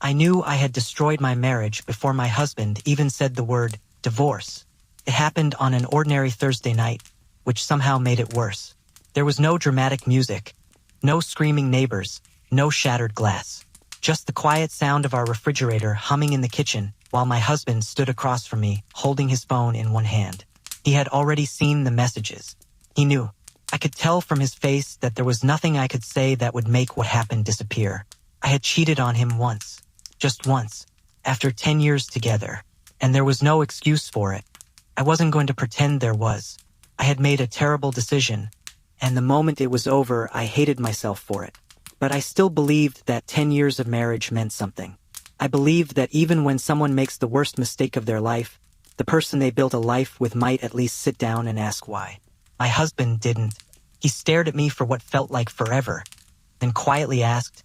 I knew I had destroyed my marriage before my husband even said the word divorce. It happened on an ordinary Thursday night, which somehow made it worse. There was no dramatic music, no screaming neighbors, no shattered glass. Just the quiet sound of our refrigerator humming in the kitchen while my husband stood across from me, holding his phone in one hand. He had already seen the messages. He knew. I could tell from his face that there was nothing I could say that would make what happened disappear. I had cheated on him once. Just once. After 10 years together. And there was no excuse for it. I wasn't going to pretend there was. I had made a terrible decision. And the moment it was over, I hated myself for it. But I still believed that 10 years of marriage meant something. I believed that even when someone makes the worst mistake of their life, the person they built a life with might at least sit down and ask why. My husband didn't. He stared at me for what felt like forever, then quietly asked,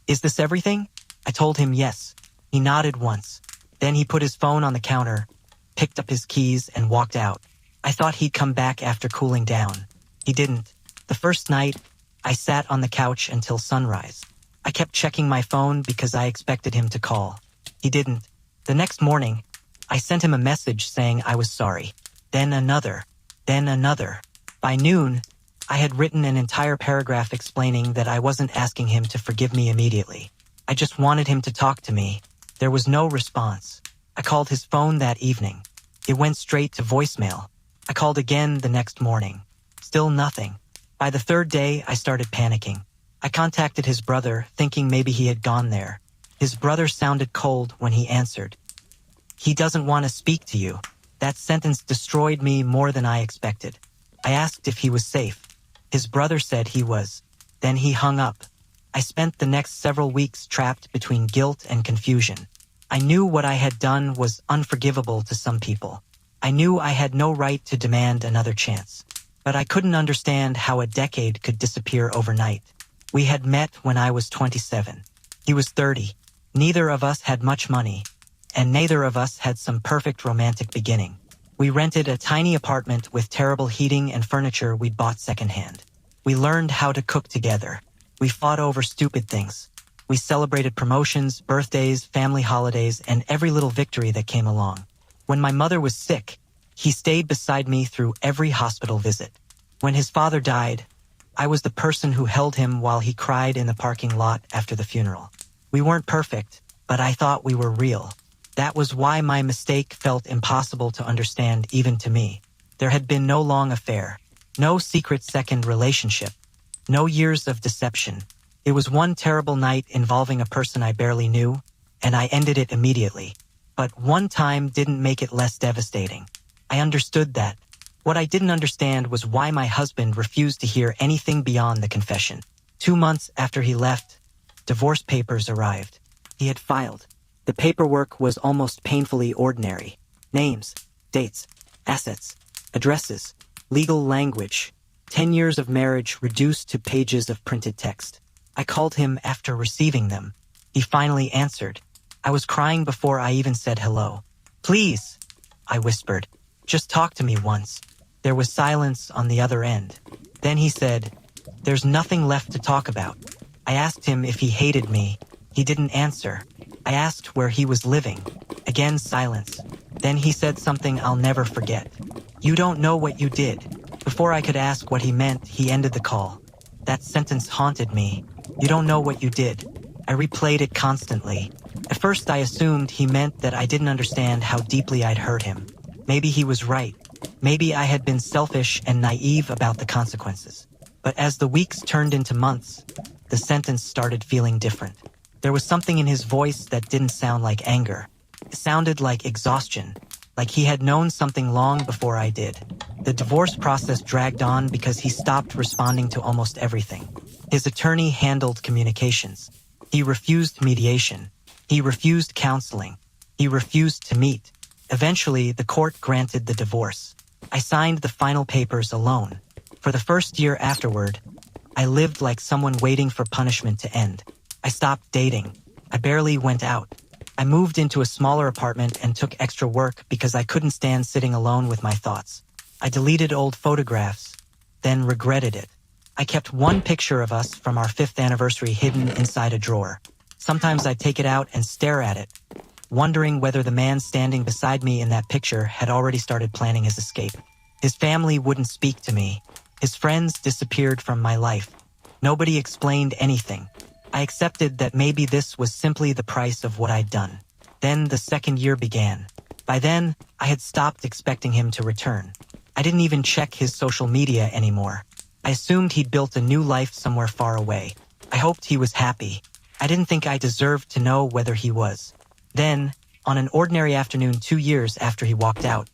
"Is this everything?" I told him yes. He nodded once. Then he put his phone on the counter, picked up his keys, and walked out. I thought he'd come back after cooling down. He didn't. The first night, I sat on the couch until sunrise. I kept checking my phone because I expected him to call. He didn't. The next morning, I sent him a message saying I was sorry. Then another. Then another. By noon, I had written an entire paragraph explaining that I wasn't asking him to forgive me immediately. I just wanted him to talk to me. There was no response. I called his phone that evening. It went straight to voicemail. I called again the next morning. Still nothing. By the third day, I started panicking. I contacted his brother, thinking maybe he had gone there. His brother sounded cold when he answered. "He doesn't want to speak to you." That sentence destroyed me more than I expected. I asked if he was safe. His brother said he was. Then he hung up. I spent the next several weeks trapped between guilt and confusion. I knew what I had done was unforgivable to some people. I knew I had no right to demand another chance. But I couldn't understand how a decade could disappear overnight. We had met when I was 27. He was 30. Neither of us had much money, and neither of us had some perfect romantic beginning. We rented a tiny apartment with terrible heating and furniture we'd bought secondhand. We learned how to cook together. We fought over stupid things. We celebrated promotions, birthdays, family holidays, and every little victory that came along. When my mother was sick, he stayed beside me through every hospital visit. When his father died, I was the person who held him while he cried in the parking lot after the funeral. We weren't perfect, but I thought we were real. That was why my mistake felt impossible to understand even to me. There had been no long affair, no secret second relationship, no years of deception. It was one terrible night involving a person I barely knew, and I ended it immediately. But one time didn't make it less devastating. I understood that. What I didn't understand was why my husband refused to hear anything beyond the confession. 2 months after he left, divorce papers arrived. He had filed. The paperwork was almost painfully ordinary. Names, dates, assets, addresses, legal language. 10 years of marriage reduced to pages of printed text. I called him after receiving them. He finally answered. I was crying before I even said hello. "Please," I whispered, "just talk to me once." There was silence on the other end. Then he said, "There's nothing left to talk about." I asked him if he hated me. He didn't answer. I asked where he was living. Again, silence. Then he said something I'll never forget. "You don't know what you did." Before I could ask what he meant, he ended the call. That sentence haunted me. "You don't know what you did." I replayed it constantly. At first I assumed he meant that I didn't understand how deeply I'd hurt him. Maybe he was right. Maybe I had been selfish and naive about the consequences. But as the weeks turned into months, the sentence started feeling different. There was something in his voice that didn't sound like anger. It sounded like exhaustion, like he had known something long before I did. The divorce process dragged on because he stopped responding to almost everything. His attorney handled communications. He refused mediation. He refused counseling. He refused to meet. Eventually, the court granted the divorce. I signed the final papers alone. For the first year afterward, I lived like someone waiting for punishment to end. I stopped dating. I barely went out. I moved into a smaller apartment and took extra work because I couldn't stand sitting alone with my thoughts. I deleted old photographs, then regretted it. I kept one picture of us from our 5th anniversary hidden inside a drawer. Sometimes I'd take it out and stare at it, wondering whether the man standing beside me in that picture had already started planning his escape. His family wouldn't speak to me. His friends disappeared from my life. Nobody explained anything. I accepted that maybe this was simply the price of what I'd done. Then the second year began. By then, I had stopped expecting him to return. I didn't even check his social media anymore. I assumed he'd built a new life somewhere far away. I hoped he was happy. I didn't think I deserved to know whether he was. Then, on an ordinary afternoon 2 years after he walked out,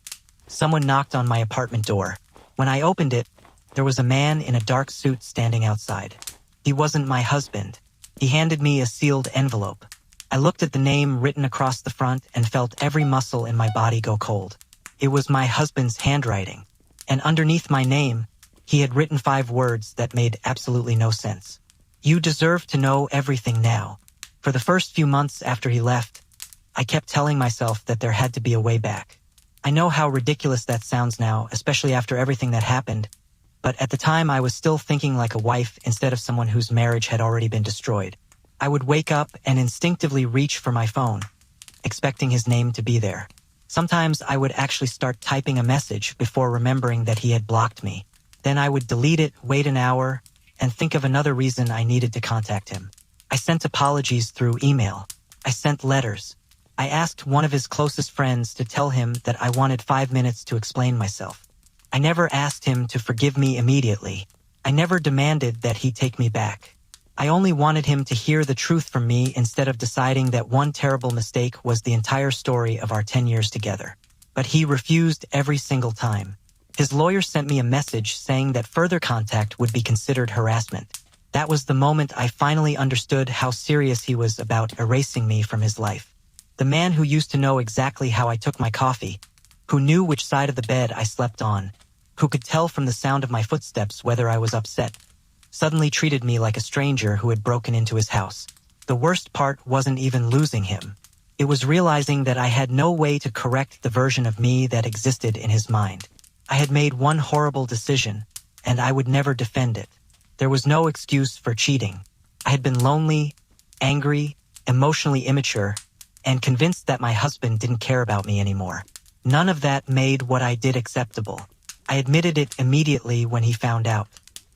someone knocked on my apartment door. When I opened it, there was a man in a dark suit standing outside. He wasn't my husband. He handed me a sealed envelope. I looked at the name written across the front and felt every muscle in my body go cold. It was my husband's handwriting. And underneath my name, he had written 5 words that made absolutely no sense. You deserve to know everything now. For the first few months after he left, I kept telling myself that there had to be a way back. I know how ridiculous that sounds now, especially after everything that happened, but at the time I was still thinking like a wife instead of someone whose marriage had already been destroyed. I would wake up and instinctively reach for my phone, expecting his name to be there. Sometimes I would actually start typing a message before remembering that he had blocked me. Then I would delete it, wait an hour, and think of another reason I needed to contact him. I sent apologies through email. I sent letters. I asked one of his closest friends to tell him that I wanted 5 minutes to explain myself. I never asked him to forgive me immediately. I never demanded that he take me back. I only wanted him to hear the truth from me instead of deciding that one terrible mistake was the entire story of our 10 years together. But he refused every single time. His lawyer sent me a message saying that further contact would be considered harassment. That was the moment I finally understood how serious he was about erasing me from his life. The man who used to know exactly how I took my coffee, who knew which side of the bed I slept on, who could tell from the sound of my footsteps whether I was upset, suddenly treated me like a stranger who had broken into his house. The worst part wasn't even losing him. It was realizing that I had no way to correct the version of me that existed in his mind. I had made one horrible decision, and I would never defend it. There was no excuse for cheating. I had been lonely, angry, emotionally immature, and convinced that my husband didn't care about me anymore. None of that made what I did acceptable. I admitted it immediately when he found out.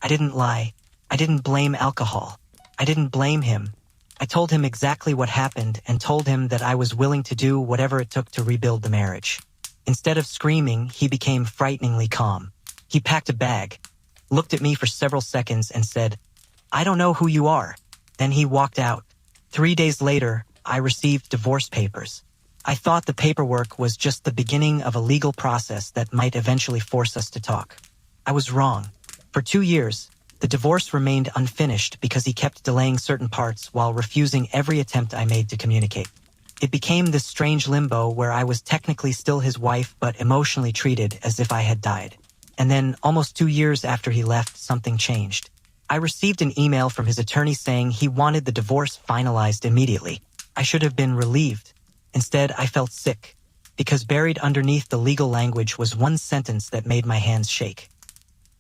I didn't lie. I didn't blame alcohol. I didn't blame him. I told him exactly what happened and told him that I was willing to do whatever it took to rebuild the marriage. Instead of screaming, he became frighteningly calm. He packed a bag, looked at me for several seconds and said, "I don't know who you are." Then he walked out. 3 days later, I received divorce papers. I thought the paperwork was just the beginning of a legal process that might eventually force us to talk. I was wrong. For 2 years, the divorce remained unfinished because he kept delaying certain parts while refusing every attempt I made to communicate. It became this strange limbo where I was technically still his wife but emotionally treated as if I had died. And then, almost 2 years after he left, something changed. I received an email from his attorney saying he wanted the divorce finalized immediately. I should have been relieved. Instead, I felt sick, because buried underneath the legal language was one sentence that made my hands shake.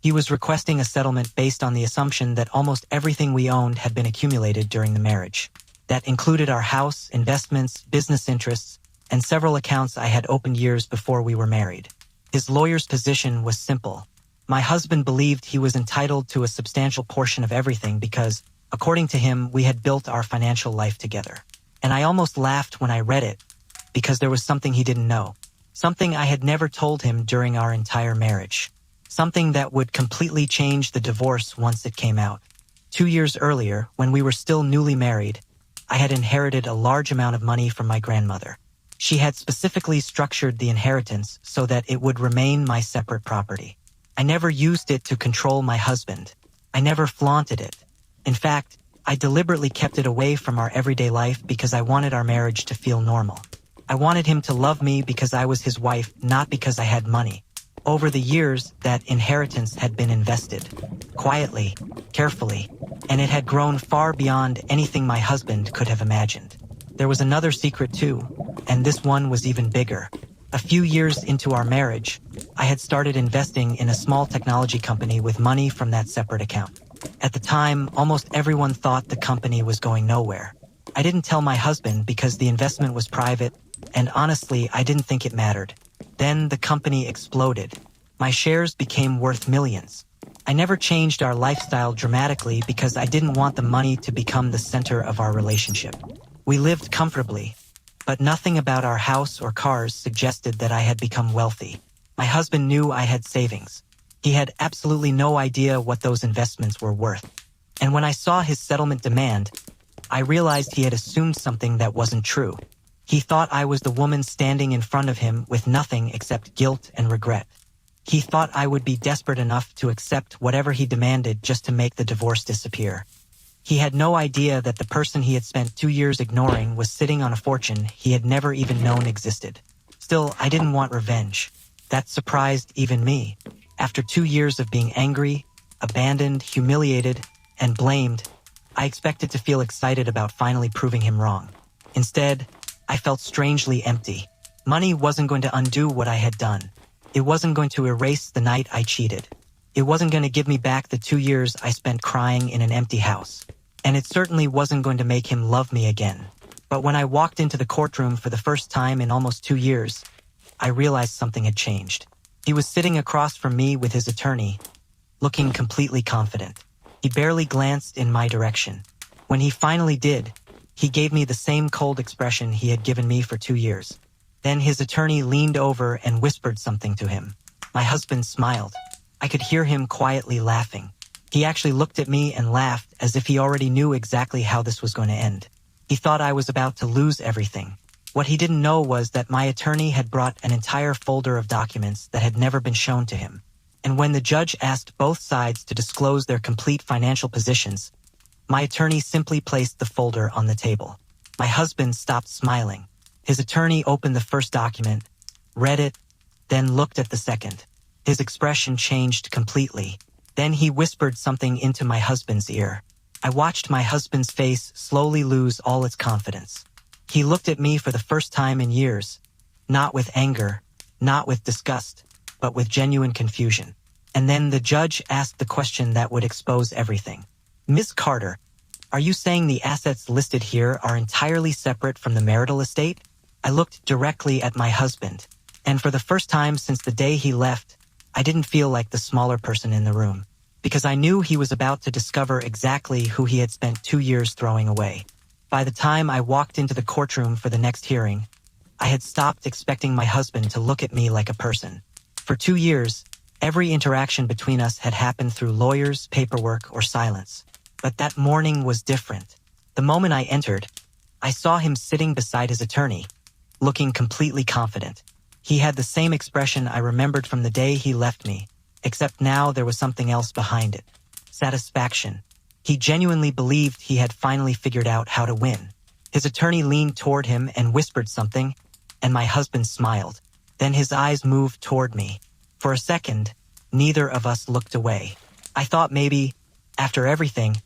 He was requesting a settlement based on the assumption that almost everything we owned had been accumulated during the marriage. That included our house, investments, business interests, and several accounts I had opened years before we were married. His lawyer's position was simple. My husband believed he was entitled to a substantial portion of everything because, according to him, we had built our financial life together. And I almost laughed when I read it, because there was something he didn't know. Something I had never told him during our entire marriage. Something that would completely change the divorce once it came out. 2 years earlier, when we were still newly married, I had inherited a large amount of money from my grandmother. She had specifically structured the inheritance so that it would remain my separate property. I never used it to control my husband. I never flaunted it. In fact, I deliberately kept it away from our everyday life because I wanted our marriage to feel normal. I wanted him to love me because I was his wife, not because I had money. Over the years, that inheritance had been invested, quietly, carefully, and it had grown far beyond anything my husband could have imagined. There was another secret too, and this one was even bigger. A few years into our marriage, I had started investing in a small technology company with money from that separate account. At the time, almost everyone thought the company was going nowhere. I didn't tell my husband because the investment was private, and honestly, I didn't think it mattered. Then the company exploded. My shares became worth millions. I never changed our lifestyle dramatically because I didn't want the money to become the center of our relationship. We lived comfortably, but nothing about our house or cars suggested that I had become wealthy. My husband knew I had savings. He had absolutely no idea what those investments were worth. And when I saw his settlement demand, I realized he had assumed something that wasn't true. He thought I was the woman standing in front of him with nothing except guilt and regret. He thought I would be desperate enough to accept whatever he demanded just to make the divorce disappear. He had no idea that the person he had spent 2 years ignoring was sitting on a fortune he had never even known existed. Still, I didn't want revenge. That surprised even me. After 2 years of being angry, abandoned, humiliated, and blamed, I expected to feel excited about finally proving him wrong. Instead, I felt strangely empty. Money wasn't going to undo what I had done. It wasn't going to erase the night I cheated. It wasn't going to give me back the 2 years I spent crying in an empty house. And it certainly wasn't going to make him love me again. But when I walked into the courtroom for the first time in almost 2 years, I realized something had changed. He was sitting across from me with his attorney, looking completely confident. He barely glanced in my direction. When he finally did, he gave me the same cold expression he had given me for 2 years. Then his attorney leaned over and whispered something to him. My husband smiled. I could hear him quietly laughing. He actually looked at me and laughed as if he already knew exactly how this was going to end. He thought I was about to lose everything. What he didn't know was that my attorney had brought an entire folder of documents that had never been shown to him. And when the judge asked both sides to disclose their complete financial positions, my attorney simply placed the folder on the table. My husband stopped smiling. His attorney opened the first document, read it, then looked at the second. His expression changed completely. Then he whispered something into my husband's ear. I watched my husband's face slowly lose all its confidence. He looked at me for the first time in years, not with anger, not with disgust, but with genuine confusion. And then the judge asked the question that would expose everything. Ms. Carter, are you saying the assets listed here are entirely separate from the marital estate? I looked directly at my husband, and for the first time since the day he left, I didn't feel like the smaller person in the room, because I knew he was about to discover exactly who he had spent 2 years throwing away. By the time I walked into the courtroom for the next hearing, I had stopped expecting my husband to look at me like a person. For 2 years, every interaction between us had happened through lawyers, paperwork, or silence. But that morning was different. The moment I entered, I saw him sitting beside his attorney, looking completely confident. He had the same expression I remembered from the day he left me, except now there was something else behind it. Satisfaction. He genuinely believed he had finally figured out how to win. His attorney leaned toward him and whispered something, and my husband smiled. Then his eyes moved toward me. For a second, neither of us looked away. I thought maybe, after everything,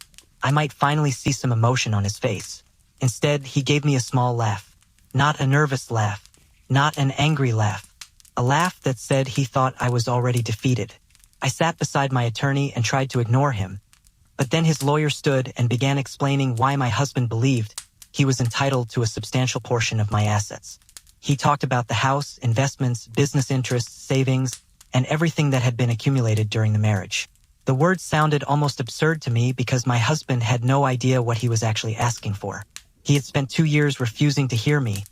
I might finally see some emotion on his face. Instead, he gave me a small laugh. Not a nervous laugh, not an angry laugh. A laugh that said he thought I was already defeated. I sat beside my attorney and tried to ignore him. But then his lawyer stood and began explaining why my husband believed he was entitled to a substantial portion of my assets. He talked about the house, investments, business interests, savings, and everything that had been accumulated during the marriage. The words sounded almost absurd to me because my husband had no idea what he was actually asking for. He had spent 2 years refusing to hear me,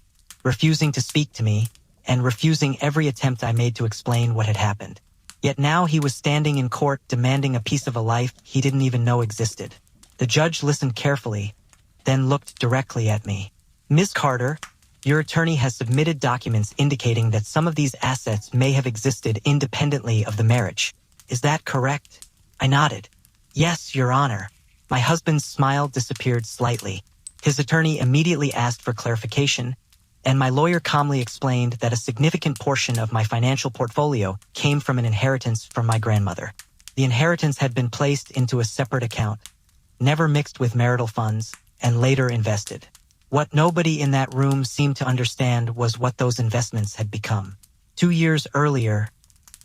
refusing to speak to me, and refusing every attempt I made to explain what had happened. Yet now he was standing in court demanding a piece of a life he didn't even know existed. The judge listened carefully, then looked directly at me. Ms. Carter, your attorney has submitted documents indicating that some of these assets may have existed independently of the marriage. Is that correct? I nodded. Yes, Your Honor. My husband's smile disappeared slightly. His attorney immediately asked for clarification, and my lawyer calmly explained that a significant portion of my financial portfolio came from an inheritance from my grandmother. The inheritance had been placed into a separate account, never mixed with marital funds, and later invested. What nobody in that room seemed to understand was what those investments had become. 2 years earlier,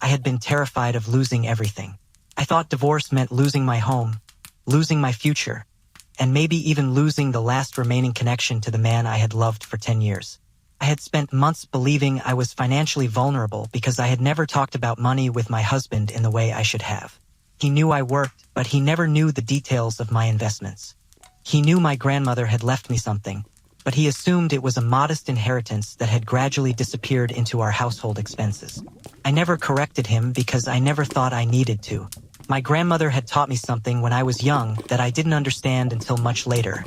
I had been terrified of losing everything. I thought divorce meant losing my home, losing my future, and maybe even losing the last remaining connection to the man I had loved for 10 years. I had spent months believing I was financially vulnerable because I had never talked about money with my husband in the way I should have. He knew I worked, but he never knew the details of my investments. He knew my grandmother had left me something, but he assumed it was a modest inheritance that had gradually disappeared into our household expenses. I never corrected him because I never thought I needed to. My grandmother had taught me something when I was young that I didn't understand until much later.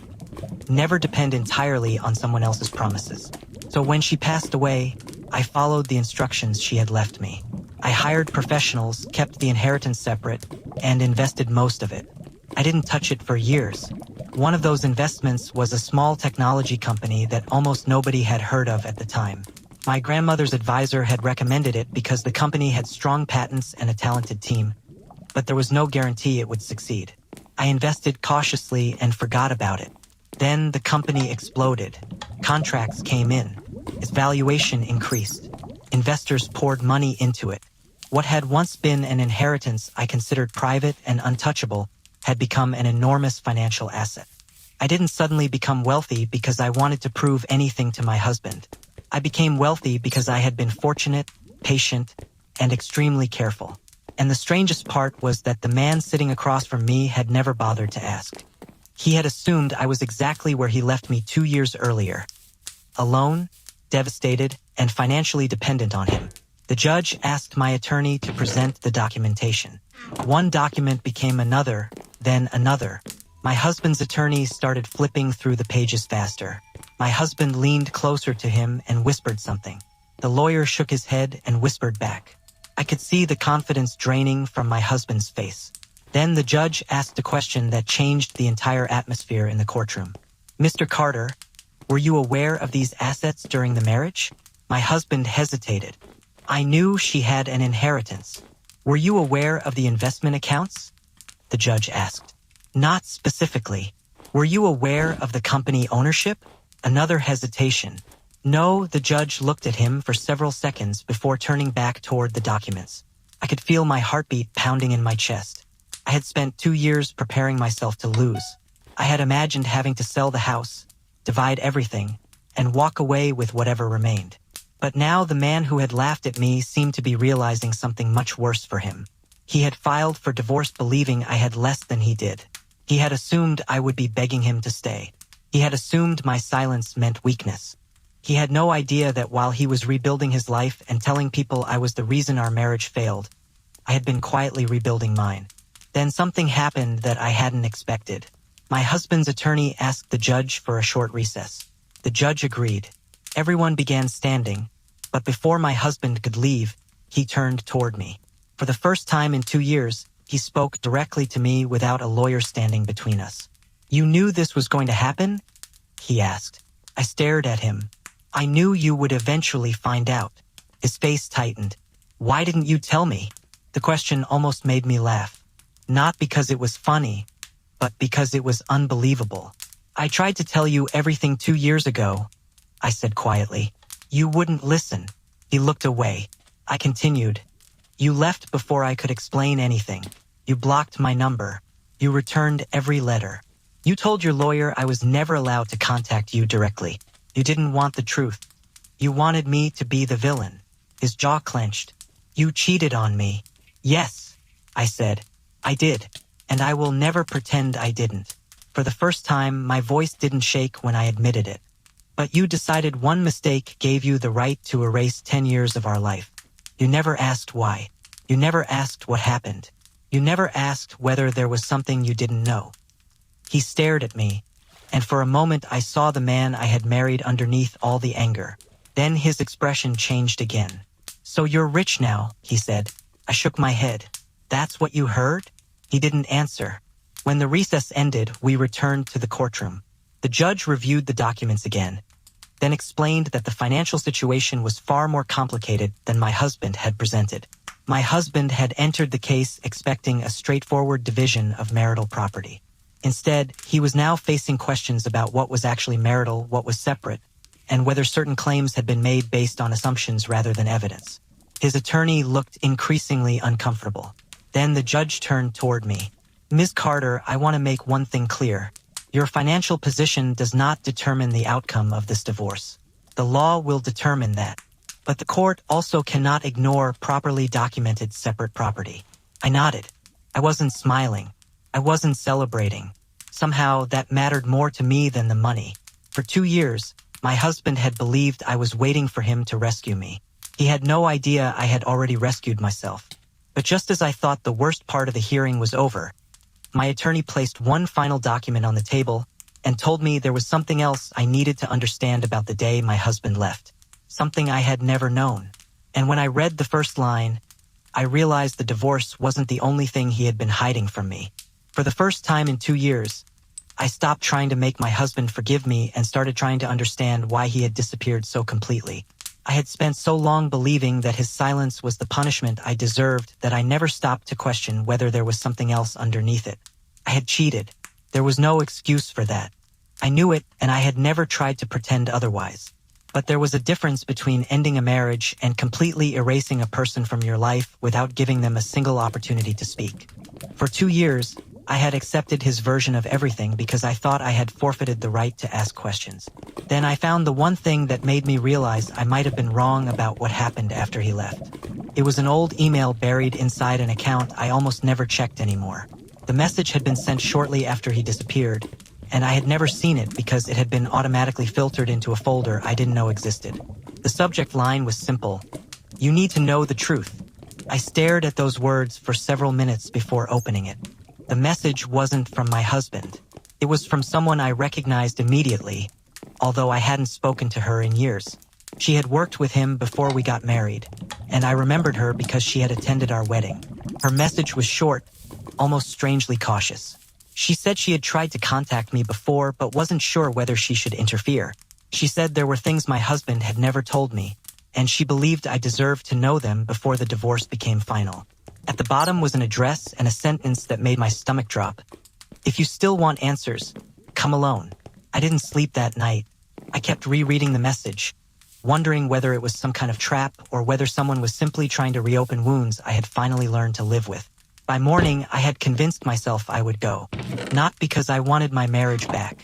Never depend entirely on someone else's promises. So when she passed away, I followed the instructions she had left me. I hired professionals, kept the inheritance separate, and invested most of it. I didn't touch it for years. One of those investments was a small technology company that almost nobody had heard of at the time. My grandmother's advisor had recommended it because the company had strong patents and a talented team, but there was no guarantee it would succeed. I invested cautiously and forgot about it. Then the company exploded. Contracts came in. Its valuation increased. Investors poured money into it. What had once been an inheritance I considered private and untouchable had become an enormous financial asset. I didn't suddenly become wealthy because I wanted to prove anything to my husband. I became wealthy because I had been fortunate, patient, and extremely careful. And the strangest part was that the man sitting across from me had never bothered to ask. He had assumed I was exactly where he left me 2 years earlier. Alone, devastated, and financially dependent on him. The judge asked my attorney to present the documentation. One document became another, then another. My husband's attorney started flipping through the pages faster. My husband leaned closer to him and whispered something. The lawyer shook his head and whispered back. I could see the confidence draining from my husband's face. Then the judge asked a question that changed the entire atmosphere in the courtroom. Mr. Carter, were you aware of these assets during the marriage? My husband hesitated. I knew she had an inheritance. Were you aware of the investment accounts? The judge asked. Not specifically. Were you aware of the company ownership? Another hesitation. No, the judge looked at him for several seconds before turning back toward the documents. I could feel my heartbeat pounding in my chest. I had spent 2 years preparing myself to lose. I had imagined having to sell the house, divide everything, and walk away with whatever remained. But now the man who had laughed at me seemed to be realizing something much worse for him. He had filed for divorce believing I had less than he did. He had assumed I would be begging him to stay. He had assumed my silence meant weakness. He had no idea that while he was rebuilding his life and telling people I was the reason our marriage failed, I had been quietly rebuilding mine. Then something happened that I hadn't expected. My husband's attorney asked the judge for a short recess. The judge agreed. Everyone began standing, but before my husband could leave, he turned toward me. For the first time in 2 years, he spoke directly to me without a lawyer standing between us. You knew this was going to happen? He asked. I stared at him. I knew you would eventually find out. His face tightened. Why didn't you tell me? The question almost made me laugh. Not because it was funny, but because it was unbelievable. I tried to tell you everything 2 years ago, I said quietly. You wouldn't listen. He looked away. I continued. You left before I could explain anything. You blocked my number. You returned every letter. You told your lawyer I was never allowed to contact you directly. You didn't want the truth. You wanted me to be the villain. His jaw clenched. You cheated on me. Yes, I said. I did, and I will never pretend I didn't. For the first time, my voice didn't shake when I admitted it. But you decided one mistake gave you the right to erase 10 years of our life. You never asked why. You never asked what happened. You never asked whether there was something you didn't know. He stared at me, and for a moment I saw the man I had married underneath all the anger. Then his expression changed again. So you're rich now, he said. I shook my head. That's what you heard? He didn't answer. When the recess ended, we returned to the courtroom. The judge reviewed the documents again, then explained that the financial situation was far more complicated than my husband had presented. My husband had entered the case expecting a straightforward division of marital property. Instead, he was now facing questions about what was actually marital, what was separate, and whether certain claims had been made based on assumptions rather than evidence. His attorney looked increasingly uncomfortable. Then the judge turned toward me. Ms. Carter, I want to make one thing clear. Your financial position does not determine the outcome of this divorce. The law will determine that. But the court also cannot ignore properly documented separate property. I nodded. I wasn't smiling. I wasn't celebrating. Somehow that mattered more to me than the money. For 2 years, my husband had believed I was waiting for him to rescue me. He had no idea I had already rescued myself. But just as I thought the worst part of the hearing was over, my attorney placed one final document on the table and told me there was something else I needed to understand about the day my husband left. Something I had never known. And when I read the first line, I realized the divorce wasn't the only thing he had been hiding from me. For the first time in 2 years, I stopped trying to make my husband forgive me and started trying to understand why he had disappeared so completely. I had spent so long believing that his silence was the punishment I deserved that I never stopped to question whether there was something else underneath it. I had cheated. There was no excuse for that. I knew it, and I had never tried to pretend otherwise. But there was a difference between ending a marriage and completely erasing a person from your life without giving them a single opportunity to speak. For 2 years, I had accepted his version of everything because I thought I had forfeited the right to ask questions. Then I found the one thing that made me realize I might have been wrong about what happened after he left. It was an old email buried inside an account I almost never checked anymore. The message had been sent shortly after he disappeared, and I had never seen it because it had been automatically filtered into a folder I didn't know existed. The subject line was simple: "You need to know the truth." I stared at those words for several minutes before opening it. The message wasn't from my husband. It was from someone I recognized immediately, although I hadn't spoken to her in years. She had worked with him before we got married, and I remembered her because she had attended our wedding. Her message was short, almost strangely cautious. She said she had tried to contact me before but wasn't sure whether she should interfere. She said there were things my husband had never told me, and she believed I deserved to know them before the divorce became final. At the bottom was an address and a sentence that made my stomach drop. "If you still want answers, come alone." I didn't sleep that night. I kept rereading the message, wondering whether it was some kind of trap or whether someone was simply trying to reopen wounds I had finally learned to live with. By morning, I had convinced myself I would go. Not because I wanted my marriage back.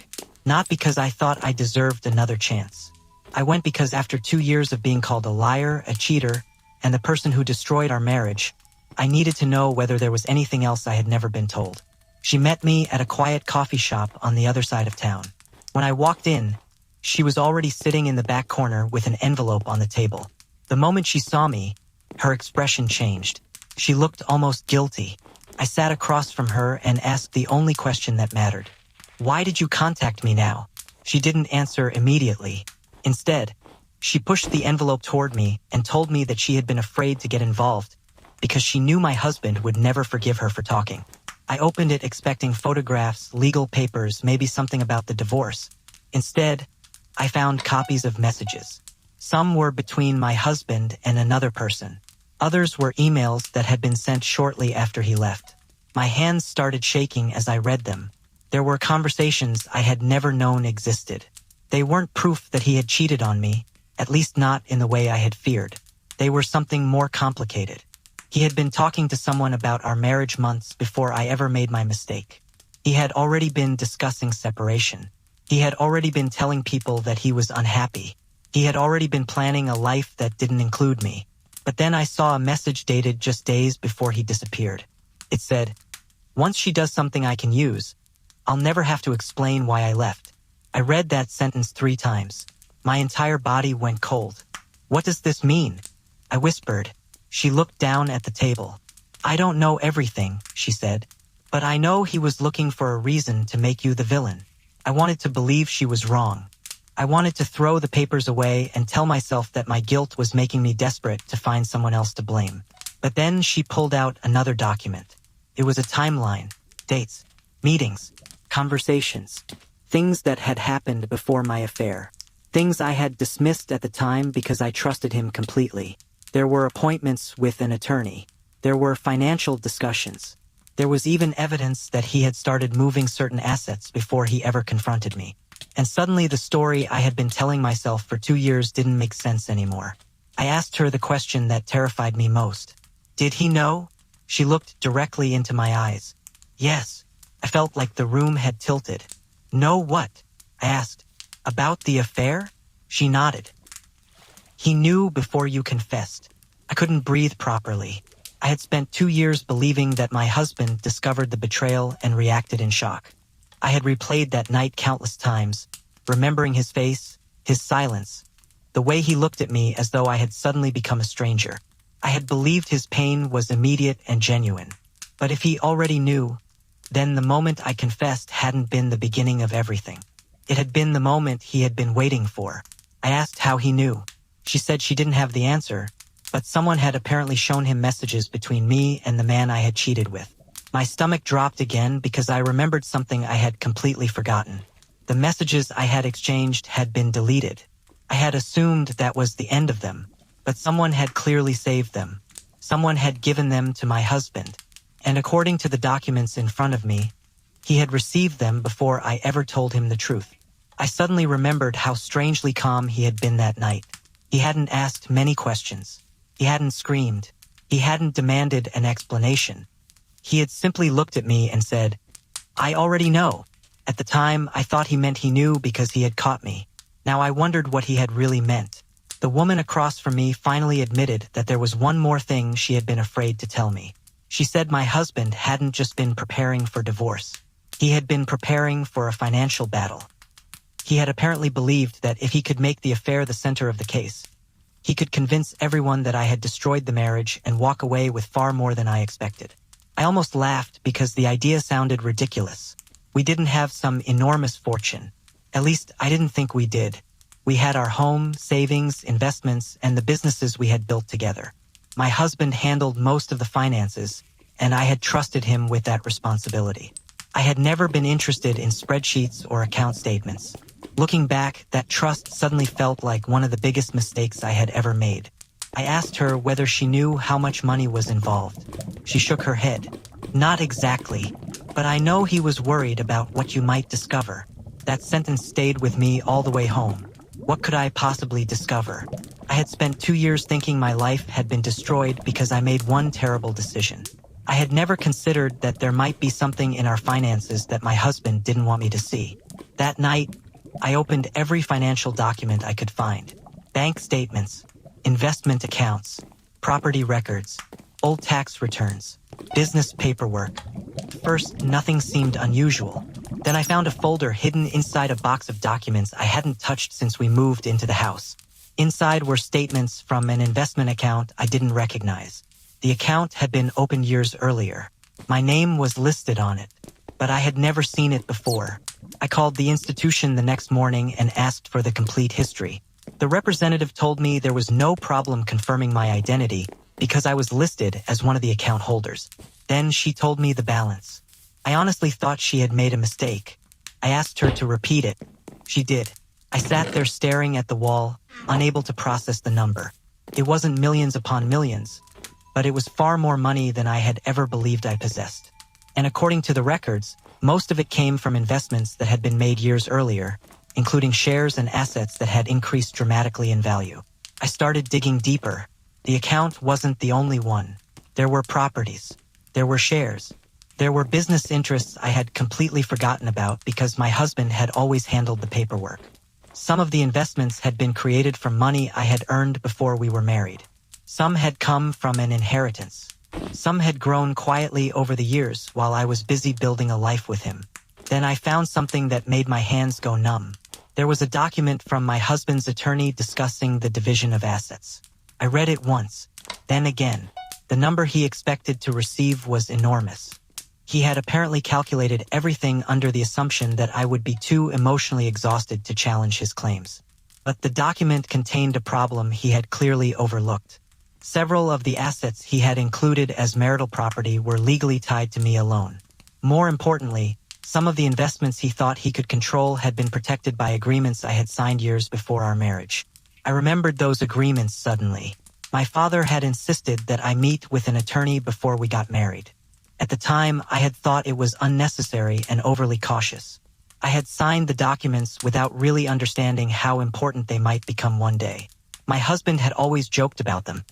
Not because I thought I deserved another chance. I went because after 2 years of being called a liar, a cheater, and the person who destroyed our marriage, I needed to know whether there was anything else I had never been told. She met me at a quiet coffee shop on the other side of town. When I walked in, she was already sitting in the back corner with an envelope on the table. The moment she saw me, her expression changed. She looked almost guilty. I sat across from her and asked the only question that mattered. "Why did you contact me now?" She didn't answer immediately. Instead, she pushed the envelope toward me and told me that she had been afraid to get involved because she knew my husband would never forgive her for talking. I opened it expecting photographs, legal papers, maybe something about the divorce. Instead, I found copies of messages. Some were between my husband and another person. Others were emails that had been sent shortly after he left. My hands started shaking as I read them. There were conversations I had never known existed. They weren't proof that he had cheated on me, at least not in the way I had feared. They were something more complicated. He had been talking to someone about our marriage months before I ever made my mistake. He had already been discussing separation. He had already been telling people that he was unhappy. He had already been planning a life that didn't include me. But then I saw a message dated just days before he disappeared. It said, "Once she does something I can use, I'll never have to explain why I left." I read that sentence 3 times. My entire body went cold. "What does this mean?" I whispered. She looked down at the table. "I don't know everything," she said, "but I know he was looking for a reason to make you the villain." I wanted to believe she was wrong. I wanted to throw the papers away and tell myself that my guilt was making me desperate to find someone else to blame. But then she pulled out another document. It was a timeline, dates, meetings, conversations, things that had happened before my affair, things I had dismissed at the time because I trusted him completely. There were appointments with an attorney. There were financial discussions. There was even evidence that he had started moving certain assets before he ever confronted me. And suddenly the story I had been telling myself for 2 years didn't make sense anymore. I asked her the question that terrified me most. Did he know? She looked directly into my eyes. Yes. I felt like the room had tilted. "No, what?" I asked. "About the affair?" She nodded. "He knew before you confessed." I couldn't breathe properly. I had spent 2 years believing that my husband discovered the betrayal and reacted in shock. I had replayed that night countless times, remembering his face, his silence, the way he looked at me as though I had suddenly become a stranger. I had believed his pain was immediate and genuine. But if he already knew, then the moment I confessed hadn't been the beginning of everything. It had been the moment he had been waiting for. I asked how he knew. She said she didn't have the answer, but someone had apparently shown him messages between me and the man I had cheated with. My stomach dropped again because I remembered something I had completely forgotten. The messages I had exchanged had been deleted. I had assumed that was the end of them, but someone had clearly saved them. Someone had given them to my husband, and according to the documents in front of me, he had received them before I ever told him the truth. I suddenly remembered how strangely calm he had been that night. He hadn't asked many questions. He hadn't screamed. He hadn't demanded an explanation. He had simply looked at me and said, "I already know." At the time, I thought he meant he knew because he had caught me. Now I wondered what he had really meant. The woman across from me finally admitted that there was one more thing she had been afraid to tell me. She said my husband hadn't just been preparing for divorce. He had been preparing for a financial battle. He had apparently believed that if he could make the affair the center of the case, he could convince everyone that I had destroyed the marriage and walk away with far more than I expected. I almost laughed because the idea sounded ridiculous. We didn't have some enormous fortune. At least I didn't think we did. We had our home, savings, investments, and the businesses we had built together. My husband handled most of the finances, and I had trusted him with that responsibility. I had never been interested in spreadsheets or account statements. Looking back, that trust suddenly felt like one of the biggest mistakes I had ever made. I asked her whether she knew how much money was involved. She shook her head. "Not exactly, but I know he was worried about what you might discover." That sentence stayed with me all the way home. What could I possibly discover? I had spent 2 years thinking my life had been destroyed because I made one terrible decision. I had never considered that there might be something in our finances that my husband didn't want me to see. That night, I opened every financial document I could find. Bank statements, investment accounts, property records, old tax returns, business paperwork. At first, nothing seemed unusual. Then I found a folder hidden inside a box of documents I hadn't touched since we moved into the house. Inside were statements from an investment account I didn't recognize. The account had been opened years earlier. My name was listed on it, but I had never seen it before. I called the institution the next morning and asked for the complete history. The representative told me there was no problem confirming my identity because I was listed as one of the account holders. Then she told me the balance. I honestly thought she had made a mistake. I asked her to repeat it. She did. I sat there staring at the wall, unable to process the number. It wasn't millions upon millions, but it was far more money than I had ever believed I possessed. And according to the records, most of it came from investments that had been made years earlier, including shares and assets that had increased dramatically in value. I started digging deeper. The account wasn't the only one. There were properties. There were shares. There were business interests I had completely forgotten about because my husband had always handled the paperwork. Some of the investments had been created from money I had earned before we were married. Some had come from an inheritance. Some had grown quietly over the years while I was busy building a life with him. Then I found something that made my hands go numb. There was a document from my husband's attorney discussing the division of assets. I read it once, then again. The number he expected to receive was enormous. He had apparently calculated everything under the assumption that I would be too emotionally exhausted to challenge his claims. But the document contained a problem he had clearly overlooked. Several of the assets he had included as marital property were legally tied to me alone. More importantly, some of the investments he thought he could control had been protected by agreements I had signed years before our marriage. I remembered those agreements suddenly. My father had insisted that I meet with an attorney before we got married. At the time, I had thought it was unnecessary and overly cautious. I had signed the documents without really understanding how important they might become one day. My husband had always joked about them,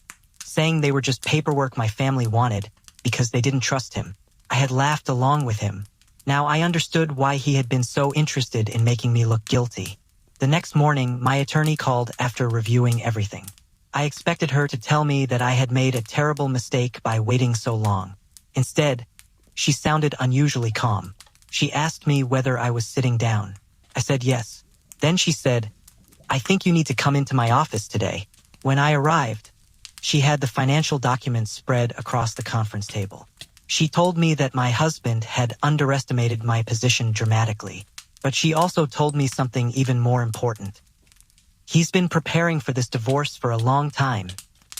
saying they were just paperwork my family wanted because they didn't trust him. I had laughed along with him, Now I understood why he had been so interested in making me look guilty. The next morning, my attorney called after reviewing everything. I expected her to tell me that I had made a terrible mistake by waiting so long. Instead, she sounded unusually calm. She asked me whether I was sitting down. I said yes. Then she said, "I think you need to come into my office today." When I arrived, she had the financial documents spread across the conference table. She told me that my husband had underestimated my position dramatically, but she also told me something even more important. "He's been preparing for this divorce for a long time,"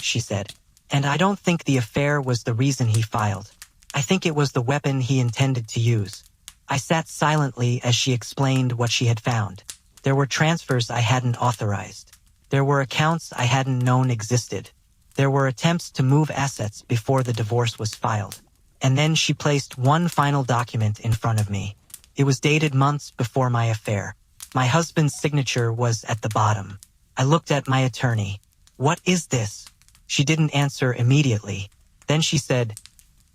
she said, "and I don't think the affair was the reason he filed. I think it was the weapon he intended to use." I sat silently as she explained what she had found. There were transfers I hadn't authorized. There were accounts I hadn't known existed. There were attempts to move assets before the divorce was filed. And then she placed one final document in front of me. It was dated months before my affair. My husband's signature was at the bottom. I looked at my attorney. "What is this?" She didn't answer immediately. Then she said,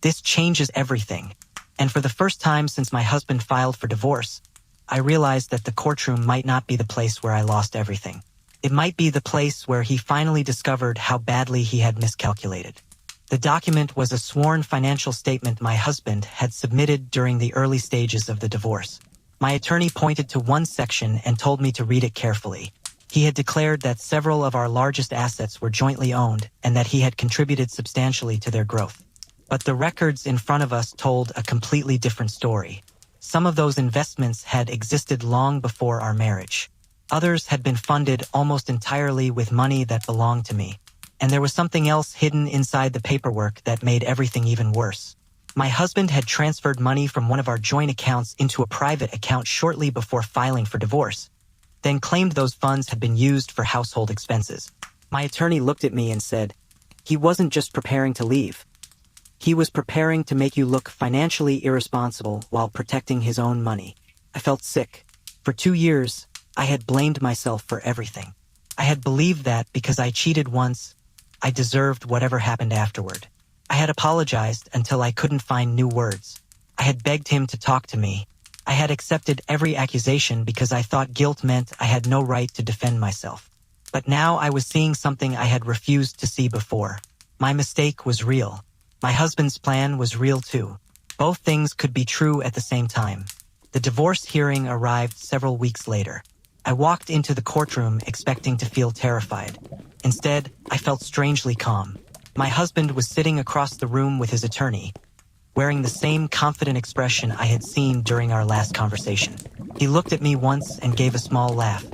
"This changes everything." And for the first time since my husband filed for divorce, I realized that the courtroom might not be the place where I lost everything. It might be the place where he finally discovered how badly he had miscalculated. The document was a sworn financial statement my husband had submitted during the early stages of the divorce. My attorney pointed to one section and told me to read it carefully. He had declared that several of our largest assets were jointly owned and that he had contributed substantially to their growth. But the records in front of us told a completely different story. Some of those investments had existed long before our marriage. Others had been funded almost entirely with money that belonged to me. And there was something else hidden inside the paperwork that made everything even worse. My husband had transferred money from one of our joint accounts into a private account shortly before filing for divorce, then claimed those funds had been used for household expenses. My attorney looked at me and said, "He wasn't just preparing to leave. He was preparing to make you look financially irresponsible while protecting his own money." I felt sick. For 2 years, I had blamed myself for everything. I had believed that because I cheated once, I deserved whatever happened afterward. I had apologized until I couldn't find new words. I had begged him to talk to me. I had accepted every accusation because I thought guilt meant I had no right to defend myself. But now I was seeing something I had refused to see before. My mistake was real. My husband's plan was real too. Both things could be true at the same time. The divorce hearing arrived several weeks later. I walked into the courtroom expecting to feel terrified. Instead, I felt strangely calm. My husband was sitting across the room with his attorney, wearing the same confident expression I had seen during our last conversation. He looked at me once and gave a small laugh.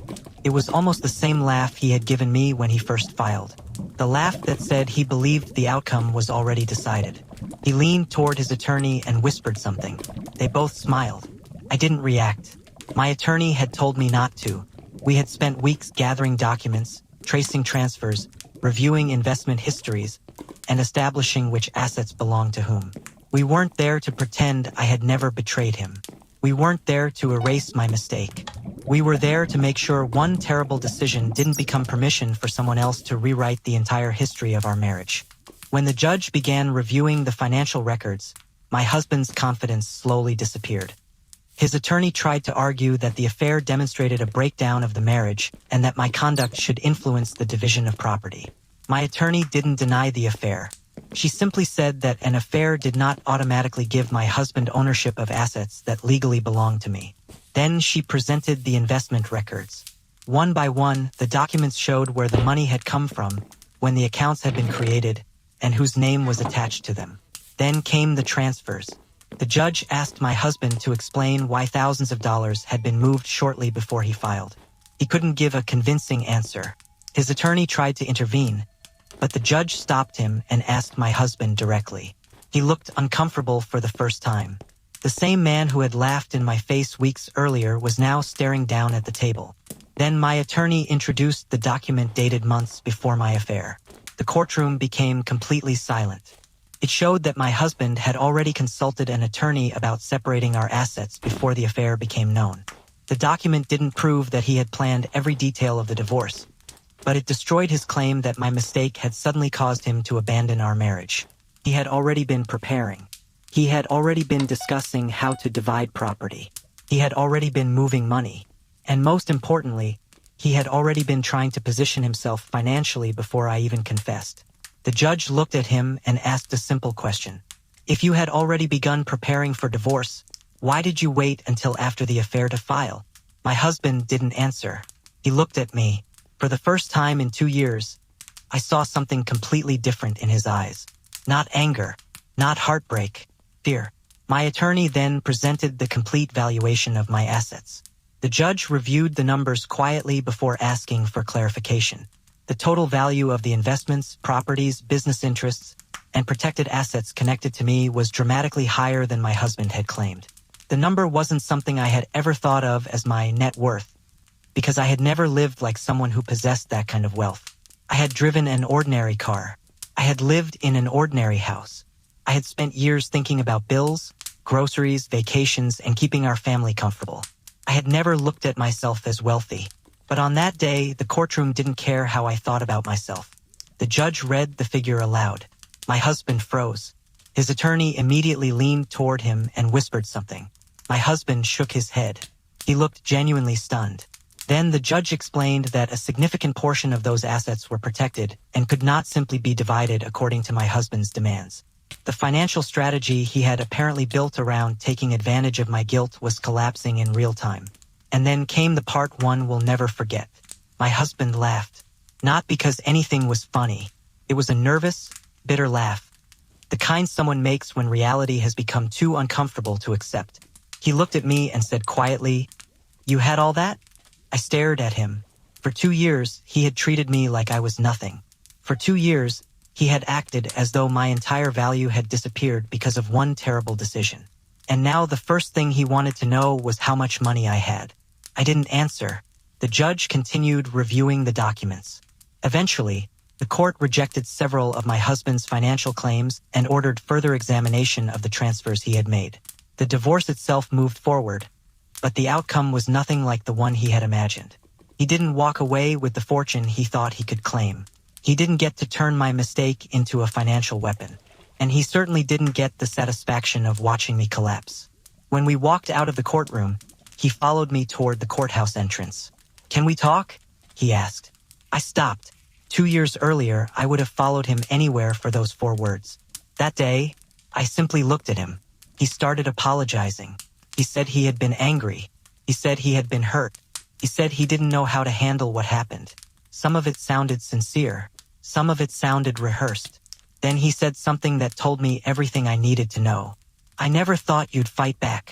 It was almost the same laugh he had given me when he first filed. The laugh that said he believed the outcome was already decided. He leaned toward his attorney and whispered something. They both smiled. I didn't react. My attorney had told me not to. We had spent weeks gathering documents, tracing transfers, reviewing investment histories, and establishing which assets belonged to whom. We weren't there to pretend I had never betrayed him. We weren't there to erase my mistake. We were there to make sure one terrible decision didn't become permission for someone else to rewrite the entire history of our marriage. When the judge began reviewing the financial records, my husband's confidence slowly disappeared. His attorney tried to argue that the affair demonstrated a breakdown of the marriage and that my conduct should influence the division of property. My attorney didn't deny the affair. She simply said that an affair did not automatically give my husband ownership of assets that legally belonged to me. Then she presented the investment records. One by one, the documents showed where the money had come from, when the accounts had been created, and whose name was attached to them. Then came the transfers. The judge asked my husband to explain why thousands of dollars had been moved shortly before he filed. He couldn't give a convincing answer. His attorney tried to intervene, but the judge stopped him and asked my husband directly. He looked uncomfortable for the first time. The same man who had laughed in my face weeks earlier was now staring down at the table. Then my attorney introduced the document dated months before my affair. The courtroom became completely silent. It showed that my husband had already consulted an attorney about separating our assets before the affair became known. The document didn't prove that he had planned every detail of the divorce, but it destroyed his claim that my mistake had suddenly caused him to abandon our marriage. He had already been preparing. He had already been discussing how to divide property. He had already been moving money. And most importantly, he had already been trying to position himself financially before I even confessed. The judge looked at him and asked a simple question. If you had already begun preparing for divorce, why did you wait until after the affair to file? My husband didn't answer. He looked at me. For the first time in 2 years, I saw something completely different in his eyes. Not anger, not heartbreak, fear. My attorney then presented the complete valuation of my assets. The judge reviewed the numbers quietly before asking for clarification. The total value of the investments, properties, business interests, and protected assets connected to me was dramatically higher than my husband had claimed. The number wasn't something I had ever thought of as my net worth, because I had never lived like someone who possessed that kind of wealth. I had driven an ordinary car. I had lived in an ordinary house. I had spent years thinking about bills, groceries, vacations, and keeping our family comfortable. I had never looked at myself as wealthy. But on that day, the courtroom didn't care how I thought about myself. The judge read the figure aloud. My husband froze. His attorney immediately leaned toward him and whispered something. My husband shook his head. He looked genuinely stunned. Then the judge explained that a significant portion of those assets were protected and could not simply be divided according to my husband's demands. The financial strategy he had apparently built around taking advantage of my guilt was collapsing in real time. And then came the part one will never forget. My husband laughed. Not because anything was funny. It was a nervous, bitter laugh. The kind someone makes when reality has become too uncomfortable to accept. He looked at me and said quietly, "You had all that?" I stared at him. For 2 years, he had treated me like I was nothing. For 2 years, he had acted as though my entire value had disappeared because of one terrible decision. And now the first thing he wanted to know was how much money I had. I didn't answer. The judge continued reviewing the documents. Eventually, the court rejected several of my husband's financial claims and ordered further examination of the transfers he had made. The divorce itself moved forward, but the outcome was nothing like the one he had imagined. He didn't walk away with the fortune he thought he could claim. He didn't get to turn my mistake into a financial weapon. And he certainly didn't get the satisfaction of watching me collapse. When we walked out of the courtroom, he followed me toward the courthouse entrance. "Can we talk?" he asked. I stopped. 2 years earlier, I would have followed him anywhere for those 4 words. That day, I simply looked at him. He started apologizing. He said he had been angry. He said he had been hurt. He said he didn't know how to handle what happened. Some of it sounded sincere. Some of it sounded rehearsed. Then he said something that told me everything I needed to know. "I never thought you'd fight back."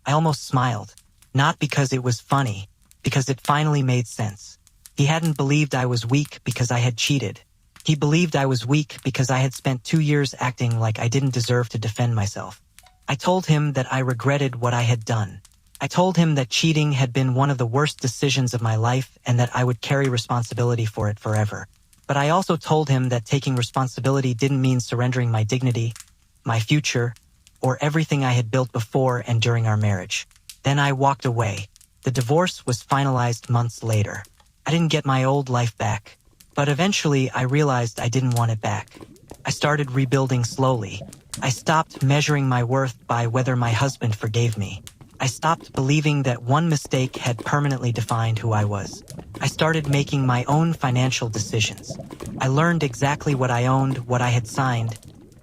I almost smiled. Not because it was funny, because it finally made sense. He hadn't believed I was weak because I had cheated. He believed I was weak because I had spent 2 years acting like I didn't deserve to defend myself. I told him that I regretted what I had done. I told him that cheating had been one of the worst decisions of my life and that I would carry responsibility for it forever. But I also told him that taking responsibility didn't mean surrendering my dignity, my future, or everything I had built before and during our marriage. Then I walked away. The divorce was finalized months later. I didn't get my old life back, but eventually I realized I didn't want it back. I started rebuilding slowly. I stopped measuring my worth by whether my husband forgave me. I stopped believing that one mistake had permanently defined who I was. I started making my own financial decisions. I learned exactly what I owned, what I had signed,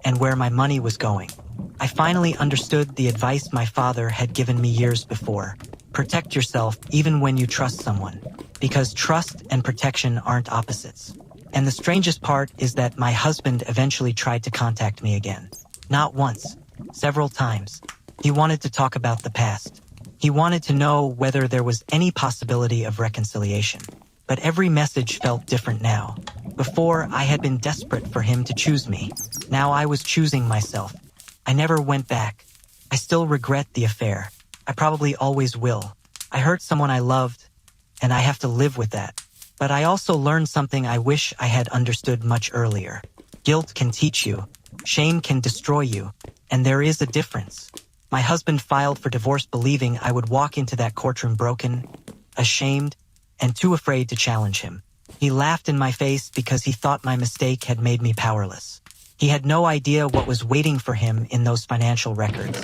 and where my money was going. I finally understood the advice my father had given me years before. Protect yourself even when you trust someone, because trust and protection aren't opposites. And the strangest part is that my husband eventually tried to contact me again. Not once, several times. He wanted to talk about the past. He wanted to know whether there was any possibility of reconciliation. But every message felt different now. Before, I had been desperate for him to choose me. Now I was choosing myself. I never went back. I still regret the affair. I probably always will. I hurt someone I loved, and I have to live with that. But I also learned something I wish I had understood much earlier. Guilt can teach you. Shame can destroy you. And there is a difference. My husband filed for divorce believing I would walk into that courtroom broken, ashamed, and too afraid to challenge him. He laughed in my face because he thought my mistake had made me powerless. He had no idea what was waiting for him in those financial records,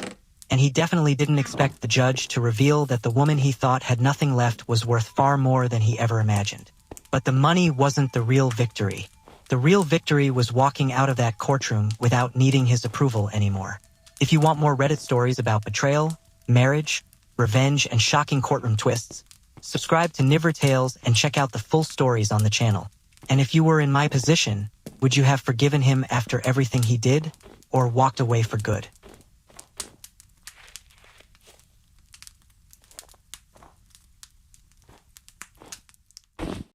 and he definitely didn't expect the judge to reveal that the woman he thought had nothing left was worth far more than he ever imagined. But the money wasn't the real victory. The real victory was walking out of that courtroom without needing his approval anymore. If you want more Reddit stories about betrayal, marriage, revenge, and shocking courtroom twists, subscribe to Niver Tales and check out the full stories on the channel. And if you were in my position, would you have forgiven him after everything he did, or walked away for good?